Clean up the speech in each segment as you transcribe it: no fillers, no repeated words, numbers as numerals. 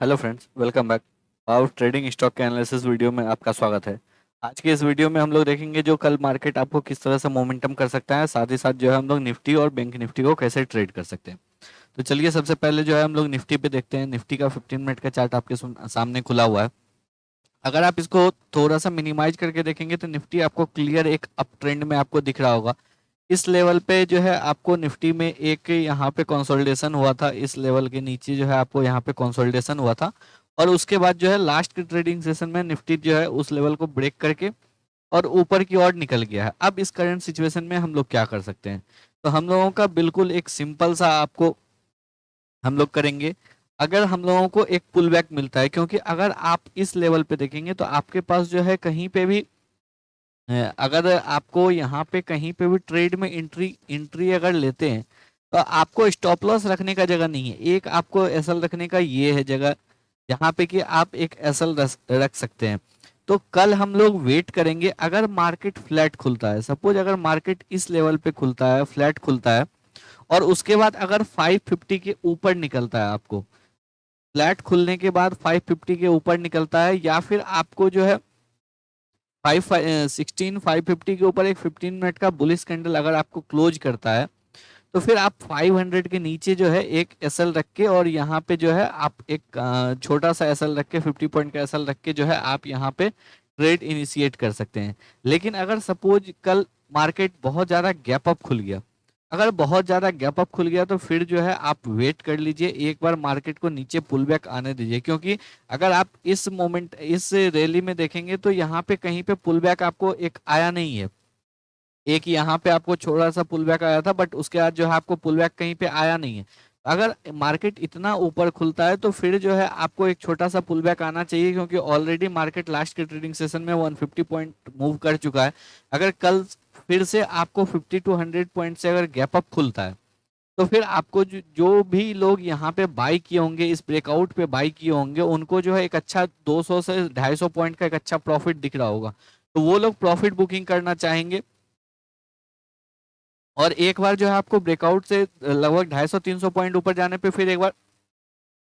Hello friends, welcome back. और trading stock के analysis video में आपका स्वागत है। आज के इस वीडियो में हम लोग देखेंगे जो कल मार्केट आपको किस तरह से मोमेंटम कर सकता है, साथ ही साथ जो है हम लोग निफ्टी और बैंक निफ्टी को कैसे ट्रेड कर सकते हैं। तो चलिए सबसे पहले जो है हम लोग निफ्टी पे देखते हैं। निफ्टी का 15 मिनट का चार्ट आपके सामने खुला हुआ है। अगर आप इसको थोड़ा सा मिनिमाइज करके देखेंगे तो निफ्टी आपको क्लियर एक अप ट्रेंड में आपको दिख रहा होगा। इस लेवल पे जो है आपको निफ्टी में एक यहाँ पे कंसोलिडेशन हुआ था, इस लेवल के नीचे जो है आपको यहाँ पे कंसोलिडेशन हुआ था। और उसके बाद जो है लास्ट के ट्रेडिंग सेशन में निफ्टी जो है उस लेवल को ब्रेक करके और ऊपर की ओर निकल गया है। अब इस करंट सिचुएशन में हम लोग क्या कर सकते हैं? तो हम लोगों का बिल्कुल एक सिंपल सा आपको हम लोग करेंगे। अगर हम लोगों को एक पुल बैक मिलता है, क्योंकि अगर आप इस लेवल पे देखेंगे तो आपके पास जो है कहीं पे भी अगर आपको यहाँ पे कहीं पे भी ट्रेड में एंट्री एंट्री अगर लेते हैं तो आपको स्टॉप लॉस रखने का जगह नहीं है। एक आपको एसएल रखने का ये है जगह, जहाँ पे कि आप एक एसएल रख सकते हैं। तो कल हम लोग वेट करेंगे। अगर मार्केट फ्लैट खुलता है, सपोज अगर मार्केट इस लेवल पे खुलता है, फ्लैट खुलता है, और उसके बाद अगर 550 के ऊपर निकलता है, आपको फ्लैट खुलने के बाद 550 के ऊपर निकलता है, या फिर आपको जो है 550 के ऊपर एक 15 मिनट का बुलिश कैंडल अगर आपको क्लोज करता है, तो फिर आप 500 के नीचे जो है एक एसएल रख के, और यहाँ पे जो है आप एक छोटा सा एसएल रख के, 50 पॉइंट का एसएल रख के जो है आप यहाँ पे ट्रेड इनिशिएट कर सकते हैं। लेकिन अगर सपोज कल मार्केट बहुत ज़्यादा गैप अप खुल गया, अगर बहुत ज़्यादा गैप अप खुल गया, तो फिर जो है आप वेट कर लीजिए, एक बार मार्केट को नीचे पुल बैक आने दीजिए। क्योंकि अगर आप इस मोमेंट इस रैली में देखेंगे तो यहाँ पे कहीं पे पुल बैक आपको एक आया नहीं है। एक यहाँ पे आपको छोटा सा पुल बैक आया था, बट उसके बाद जो है आपको पुल बैक कहीं पे आया नहीं है। अगर मार्केट इतना ऊपर खुलता है तो फिर जो है आपको एक छोटा सा पुल बैक आना चाहिए, क्योंकि ऑलरेडी मार्केट लास्ट के ट्रेडिंग सेशन में 150 पॉइंट मूव कर चुका है। अगर कल फिर से आपको 50 टू 100 पॉइंट से अगर गैप अप खुलता है, तो फिर आपको जो भी लोग यहाँ पे बाई किए होंगे, इस ब्रेकआउट पे बाई किए होंगे, उनको जो है एक अच्छा 200 से 250 पॉइंट का एक अच्छा प्रॉफिट दिख रहा होगा। तो वो लोग प्रॉफिट बुकिंग करना चाहेंगे। और एक बार जो है आपको ब्रेकआउट से लगभग 250-300 पॉइंट ऊपर जाने पे फिर एक बार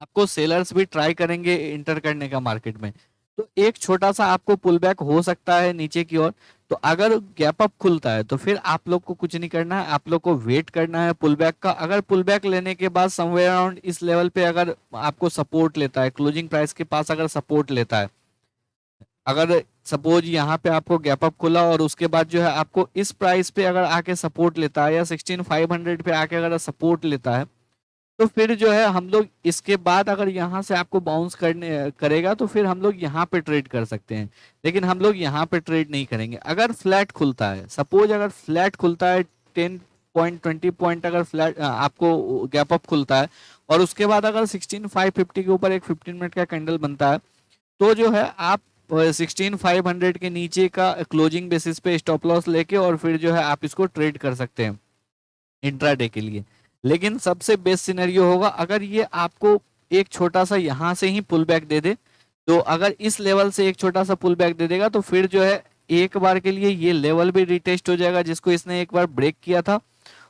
आपको सेलर्स भी ट्राई करेंगे इंटर करने का मार्केट में। तो एक छोटा सा आपको पुल बैक हो सकता है नीचे की ओर। तो अगर गैप अप खुलता है तो फिर आप लोग को कुछ नहीं करना है, आप लोग को वेट करना है पुल बैक का। अगर पुल बैक लेने के बाद समवेयर अराउंड इस लेवल पे अगर आपको सपोर्ट लेता है, क्लोजिंग प्राइस के पास अगर सपोर्ट लेता है, अगर सपोज यहाँ पे आपको गैप अप खुला और उसके बाद जो है आपको इस प्राइस पे अगर आके सपोर्ट लेता है, या 16500 पे आके अगर सपोर्ट लेता है, तो फिर जो है हम लोग इसके बाद अगर यहाँ से आपको बाउंस करने करेगा तो फिर हम लोग यहाँ पे ट्रेड कर सकते हैं। लेकिन हम लोग यहाँ पे ट्रेड नहीं करेंगे। अगर फ्लैट खुलता है, सपोज अगर फ्लैट खुलता है 10 पॉइंट 20 पॉइंट, अगर फ्लैट आपको गैप अप खुलता है, और उसके बाद अगर 16550 के ऊपर एक 15 मिनट का कैंडल बनता है, तो जो है आप 16500 के नीचे का क्लोजिंग बेसिस पे स्टॉप लॉस लेके और फिर जो है आप इसको ट्रेड कर सकते हैं इंट्राडे के लिए। लेकिन सबसे बेस्ट सिनेरियो होगा अगर ये आपको एक छोटा सा यहाँ से ही पुल बैक दे दे। तो अगर इस लेवल से एक छोटा सा पुल बैक दे देगा तो फिर जो है एक बार के लिए ये लेवल भी रिटेस्ट हो जाएगा जिसको इसने एक बार ब्रेक किया था,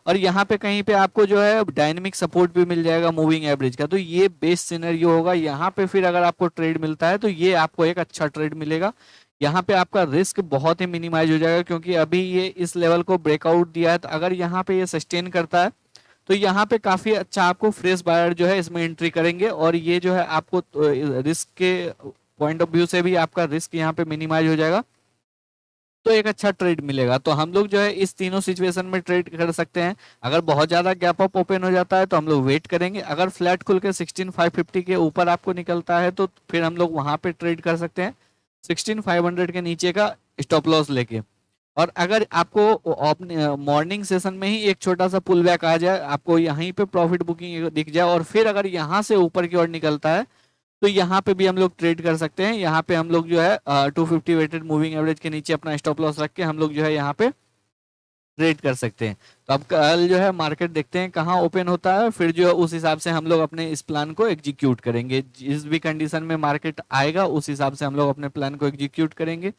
और यहाँ पे कहीं पे आपको जो है डायनेमिक सपोर्ट भी मिल जाएगा मूविंग एवरेज का। तो ये बेस्ट सिनेरियो होगा। यहाँ पे फिर अगर आपको ट्रेड मिलता है तो ये आपको एक अच्छा ट्रेड मिलेगा। यहाँ पे आपका रिस्क बहुत ही मिनिमाइज हो जाएगा, क्योंकि अभी ये इस लेवल को ब्रेकआउट दिया है। तो अगर यहाँ पे ये सस्टेन करता है तो यहाँ पे काफी अच्छा आपको फ्रेश बायर जो है इसमें एंट्री करेंगे, और ये जो है आपको रिस्क के पॉइंट ऑफ व्यू से भी आपका रिस्क यहाँ पे मिनिमाइज हो जाएगा। तो एक अच्छा ट्रेड मिलेगा। तो हम लोग जो है इस तीनों सिचुएशन में ट्रेड कर सकते हैं। अगर बहुत ज्यादा गैप अप ओपन हो जाता है तो हम लोग वेट करेंगे। अगर फ्लैट खुल के 16550 के ऊपर आपको निकलता है तो फिर हम लोग वहां पे ट्रेड कर सकते हैं 16500 के नीचे का स्टॉप लॉस लेके। और अगर आपको मॉर्निंग सेशन में ही एक छोटा सा पुल बैक आ जाए, आपको यहीं पे प्रॉफिट बुकिंग दिख जाए, और फिर अगर यहाँ से ऊपर की ओर निकलता है तो यहाँ पे भी हम लोग ट्रेड कर सकते हैं। यहाँ पे हम लोग जो है 250 वेटेड मूविंग एवरेज के नीचे अपना स्टॉप लॉस रख के हम लोग जो है यहाँ पे ट्रेड कर सकते हैं। तो अब कल जो है मार्केट देखते हैं कहाँ ओपन होता है, फिर जो है उस हिसाब से हम लोग अपने इस प्लान को एग्जीक्यूट करेंगे। जिस भी कंडीशन में मार्केट आएगा उस हिसाब से हम लोग अपने प्लान को एग्जीक्यूट करेंगे।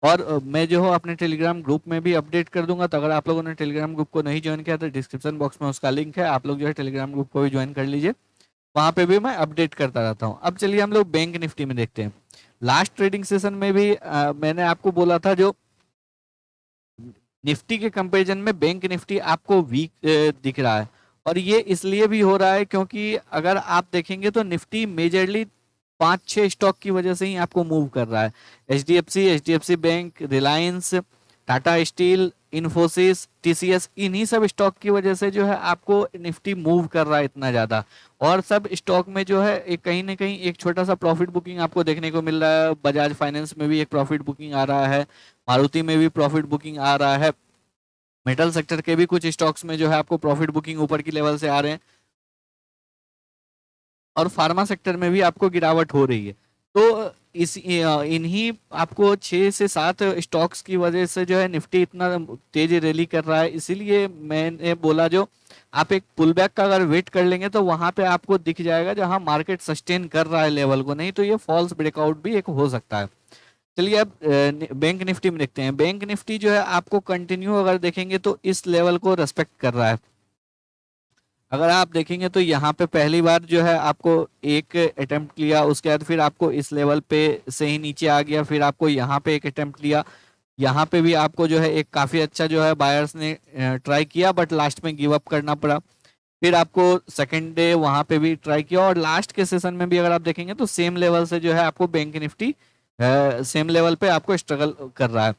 और मैं जो हूँ अपने टेलीग्राम ग्रुप में भी अपडेट कर दूंगा। तो अगर आप लोगों ने टेलीग्राम ग्रुप को नहीं ज्वाइन किया तो डिस्क्रिप्शन बॉक्स में उसका लिंक है, आप लोग जो है टेलीग्राम ग्रुप को भी ज्वाइन कर लीजिए। वहां पे भी मैं अपडेट करता रहता हूँ। अब चलिए हम लोग बैंक निफ्टी में देखते हैं। लास्ट ट्रेडिंग सेशन में भी मैंने आपको बोला था जो निफ्टी के कंपैरिजन में बैंक निफ्टी आपको वीक दिख रहा है, और ये इसलिए भी हो रहा है क्योंकि अगर आप देखेंगे तो निफ्टी मेजरली 5-6 स्टॉक की वजह से ही आपको मूव कर रहा है। HDFC bank, Reliance, Tata steel, Infosys, TCS, इन्हीं सब स्टॉक की वजह से जो है आपको निफ्टी मूव कर रहा है इतना ज्यादा। और सब स्टॉक में जो है एक कहीं ना कहीं एक छोटा सा प्रॉफिट बुकिंग आपको देखने को मिल रहा है। बजाज फाइनेंस में भी एक प्रॉफिट बुकिंग आ रहा है, मारुति में भी प्रॉफिट बुकिंग आ रहा है, मेटल सेक्टर के भी कुछ स्टॉक्स में जो है आपको प्रॉफिट बुकिंग ऊपर की लेवल से आ रहे हैं, और फार्मा सेक्टर में भी आपको गिरावट हो रही है। तो इन्हीं आपको 6 से 7 स्टॉक्स की वजह से जो है निफ्टी इतना तेज रैली कर रहा है। इसीलिए मैंने बोला जो आप एक पुल बैक का अगर वेट कर लेंगे तो वहां पे आपको दिख जाएगा जहां मार्केट सस्टेन कर रहा है लेवल को, नहीं तो ये फॉल्स ब्रेकआउट भी एक हो सकता है। चलिए अब बैंक निफ्टी में देखते हैं। बैंक निफ्टी जो है आपको कंटिन्यू अगर देखेंगे तो इस लेवल को रेस्पेक्ट कर रहा है। अगर आप देखेंगे तो यहाँ पे पहली बार जो है आपको एक अटेम्प्ट लिया, उसके बाद फिर आपको इस लेवल पे से ही नीचे आ गया, फिर आपको यहाँ पे एक अटेम्प्ट लिया, यहाँ पे भी आपको जो है एक काफी अच्छा जो है बायर्स ने ट्राई किया बट लास्ट में गिव अप करना पड़ा। फिर आपको सेकेंड डे वहां पे भी ट्राई किया, और लास्ट के सेशन में भी अगर आप देखेंगे तो सेम लेवल से जो है आपको बैंक निफ्टी सेम लेवल पे आपको स्ट्रगल कर रहा है।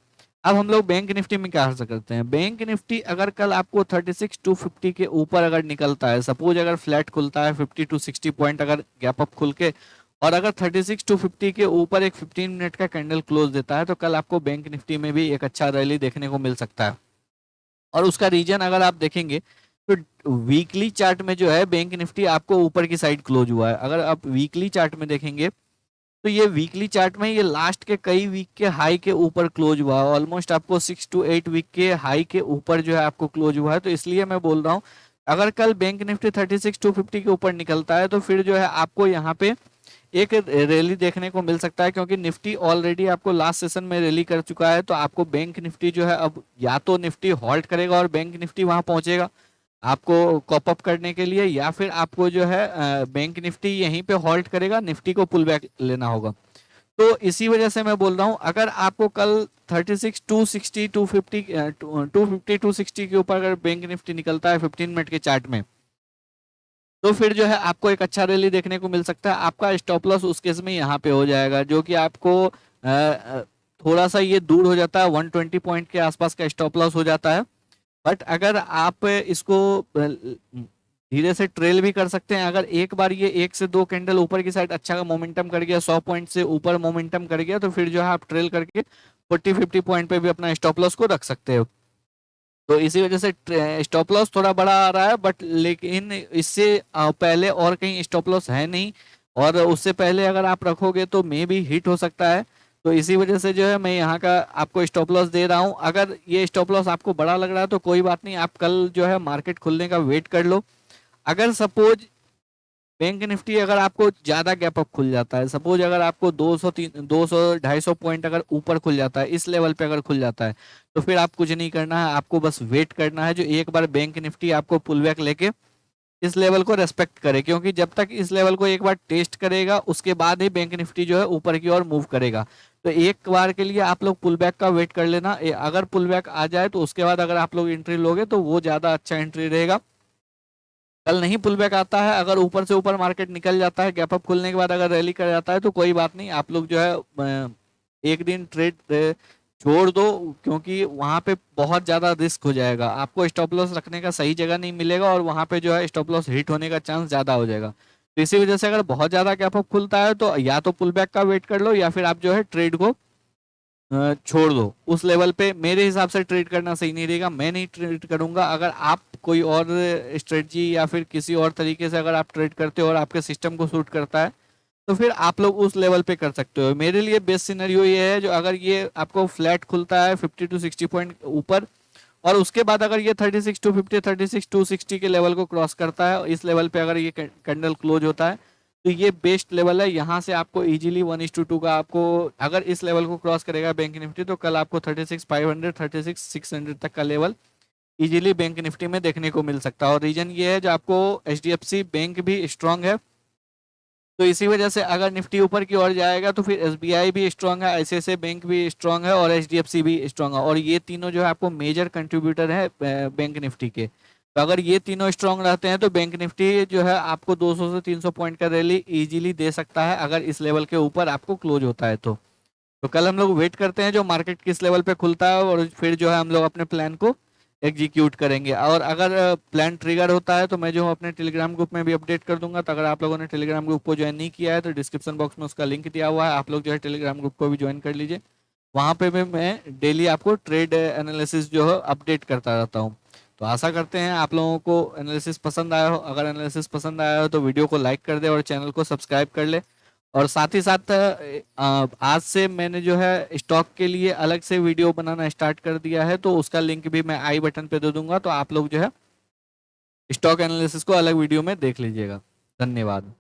अब हम लोग बैंक निफ्टी में क्या कर करते हैं। बैंक निफ्टी अगर कल आपको 36,250 के ऊपर अगर निकलता है, सपोज अगर फ्लैट खुलता है 50 to 60 पॉइंट अगर गैप अप खुल के, और अगर 36,250 के ऊपर एक 15 मिनट का कैंडल क्लोज देता है, तो कल आपको बैंक निफ्टी में भी एक अच्छा रैली देखने को मिल सकता है। और उसका रीजन अगर आप देखेंगे तो वीकली चार्ट में जो है बैंक निफ्टी आपको ऊपर की साइड क्लोज हुआ है। अगर आप वीकली चार्ट में देखेंगे तो ये वीकली चार्ट में ये लास्ट के कई वीक के हाई के ऊपर क्लोज हुआ है, ऑलमोस्ट आपको 6 to 8 वीक के हाई के ऊपर जो है आपको क्लोज हुआ है। तो इसलिए मैं बोल रहा हूँ अगर कल बैंक निफ्टी 36,250 के ऊपर निकलता है तो फिर जो है आपको यहाँ पे एक रैली देखने को मिल सकता है, क्योंकि निफ्टी ऑलरेडी आपको लास्ट सेशन में रैली कर चुका है। तो आपको बैंक निफ्टी जो है अब या तो निफ्टी हॉल्ट करेगा और बैंक निफ्टी वहां पहुंचेगा आपको कॉप अप करने के लिए, या फिर आपको जो है बैंक निफ्टी यहीं पे हॉल्ट करेगा, निफ्टी को पुल बैक लेना होगा। तो इसी वजह से मैं बोल रहा हूँ अगर आपको कल 36,260 250 260 के ऊपर अगर बैंक निफ्टी निकलता है 15 मिनट के चार्ट में, तो फिर जो है आपको एक अच्छा रैली देखने को मिल सकता है। आपका स्टॉप लॉस उस केस में यहाँ पे हो जाएगा, जो कि आपको थोड़ा सा ये दूर हो जाता है, 120 पॉइंट के आसपास का स्टॉप लॉस हो जाता है। बट अगर आप इसको धीरे से ट्रेल भी कर सकते हैं, अगर एक बार ये 1 से 2 कैंडल ऊपर की साइड अच्छा मोमेंटम कर गया, 100 पॉइंट से ऊपर मोमेंटम कर गया, तो फिर जो है आप ट्रेल करके 40-50 पॉइंट पे भी अपना स्टॉप लॉस को रख सकते हो। तो इसी वजह से स्टॉप लॉस थोड़ा बड़ा आ रहा है, बट लेकिन इससे पहले और कहीं स्टॉप लॉस है नहीं, और उससे पहले अगर आप रखोगे तो मे भी हिट हो सकता है। तो इसी वजह से जो है मैं यहाँ का आपको स्टॉप लॉस दे रहा हूँ। अगर ये स्टॉप लॉस आपको बड़ा लग रहा है तो कोई बात नहीं, आप कल जो है मार्केट खुलने का वेट कर लो। अगर सपोज बैंक निफ्टी अगर आपको ज्यादा गैप अप खुल जाता है, सपोज अगर आपको 200 250 पॉइंट अगर ऊपर खुल जाता है, इस लेवल पे अगर खुल जाता है, तो फिर आप कुछ नहीं करना है, आपको बस वेट करना है जो एक बार बैंक निफ्टी आपको पुल बैक लेके इस लेवल को रेस्पेक्ट करे। क्योंकि जब तक इस लेवल को एक बार टेस्ट करेगा उसके बाद ही बैंक निफ्टी जो है ऊपर की ओर मूव करेगा। तो एक बार के लिए आप लोग पुल बैक का वेट कर लेना, अगर पुल बैक आ जाए तो उसके बाद अगर आप लोग एंट्री लोगे तो वो ज्यादा अच्छा एंट्री रहेगा। कल नहीं पुल बैक आता है, अगर ऊपर से ऊपर मार्केट निकल जाता है, गैप अप खुलने के बाद अगर रैली कर जाता है, तो कोई बात नहीं, आप लोग जो है एक दिन ट्रेड छोड़ दो, क्योंकि वहां पे बहुत ज्यादा रिस्क हो जाएगा, आपको स्टॉप लॉस रखने का सही जगह नहीं मिलेगा, और वहां पे जो है स्टॉप लॉस हिट होने का चांस ज्यादा हो जाएगा। तो इसी वजह से अगर बहुत ज्यादा गैप अप खुलता है तो या तो पुल बैक का वेट कर लो, या फिर आप जो है ट्रेड को छोड़ दो। उस लेवल पे मेरे हिसाब से ट्रेड करना सही नहीं रहेगा, मैं नहीं ट्रेड करूंगा। अगर आप कोई और स्ट्रेटजी या फिर किसी और तरीके से अगर आप ट्रेड करते हो और आपके सिस्टम को सूट करता है, तो फिर आप लोग उस लेवल पे कर सकते हो। मेरे लिए बेस्ट सिनेरियो ये है जो अगर ये आपको फ्लैट खुलता है 50 to 60 पॉइंट ऊपर, और उसके बाद अगर ये 36,250 36,260 के लेवल को क्रॉस करता है, इस लेवल पे अगर ये कैंडल क्लोज होता है, तो ये बेस्ट लेवल है। यहाँ से आपको इजीली 1:2 का आपको, अगर इस लेवल को क्रॉस करेगा बैंक निफ्टी, तो कल आपको 36,500 36,600 तक का लेवल इजीली बैंक निफ्टी में देखने को मिल सकता है। और रीजन ये है जो आपको एचडीएफसी बैंक भी स्ट्रांग है, तो इसी वजह से अगर निफ्टी ऊपर की ओर जाएगा तो फिर एसबीआई भी स्ट्रांग है, आईसीआईसीआई बैंक भी स्ट्रांग है और एचडीएफसी भी स्ट्रांग है, और ये तीनों जो है आपको मेजर कंट्रीब्यूटर है बैंक निफ्टी के। तो अगर ये तीनों स्ट्रांग रहते हैं तो बैंक निफ्टी जो है आपको 200 से 300 पॉइंट का रैली इजीली दे सकता है, अगर इस लेवल के ऊपर आपको क्लोज होता है तो कल हम लोग वेट करते हैं जो मार्केट किस लेवल पे खुलता है, और फिर जो है हम लोग अपने प्लान को एग्जीक्यूट करेंगे। और अगर प्लान ट्रिगर होता है तो मैं जो हूँ अपने टेलीग्राम ग्रुप में भी अपडेट कर दूंगा। तो अगर आप लोगों ने टेलीग्राम ग्रुप को ज्वाइन नहीं किया है तो डिस्क्रिप्शन बॉक्स में उसका लिंक दिया हुआ है, आप लोग जो है टेलीग्राम ग्रुप को भी ज्वाइन कर लीजिए। वहाँ पे भी मैं डेली आपको ट्रेड एनालिसिस जो है अपडेट करता रहता हूँ। तो आशा करते हैं आप लोगों को एनालिसिस पसंद आया हो। अगर एनालिसिस पसंद आया हो तो वीडियो को लाइक कर दे और चैनल को सब्सक्राइब कर ले। और साथ ही साथ आज से मैंने जो है स्टॉक के लिए अलग से वीडियो बनाना स्टार्ट कर दिया है, तो उसका लिंक भी मैं आई बटन पे दे दूंगा, तो आप लोग जो है स्टॉक एनालिसिस को अलग वीडियो में देख लीजिएगा। धन्यवाद।